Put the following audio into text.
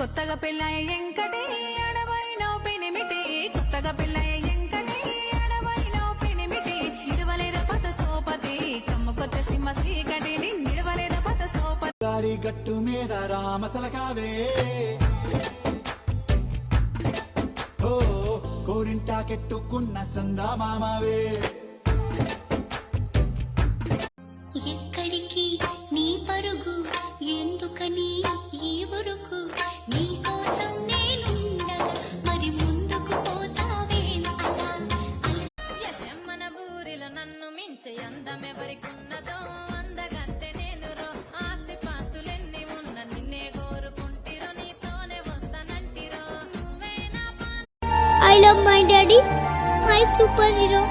కొత్తగా పెళ్ళాయ ఎంకటి అడవైనో పెనిమిటి కొత్తగా పెళ్ళాయ ఎంకటి అడవైనో పెనిమిటి నిడవలేద పత సోపతి కమ్ముకొచ్చే సింహ సీకటిని నిడవలేద పత సోపతి దారి గట్టు మీద రామసలకావే ఓ కోరింటా కెట్టుకున్న సందా మామావే ఎక్కడికి నీ పరుగు ఎందుకని ఈ ఊరుకు నీ కోసం నేనుండగా మరి ముందుకు పోతావే అలా మన ఊరిలో నన్ను మించే అందమెవరికున్నదో అందగత్తె నేను రో ఆస్తి పాస్తులెన్ని ఉన్న నిన్నే కోరుకుంటిరో నీతోనే వస్తానంటిరో నువ్వే నా I love my daddy, my superhero.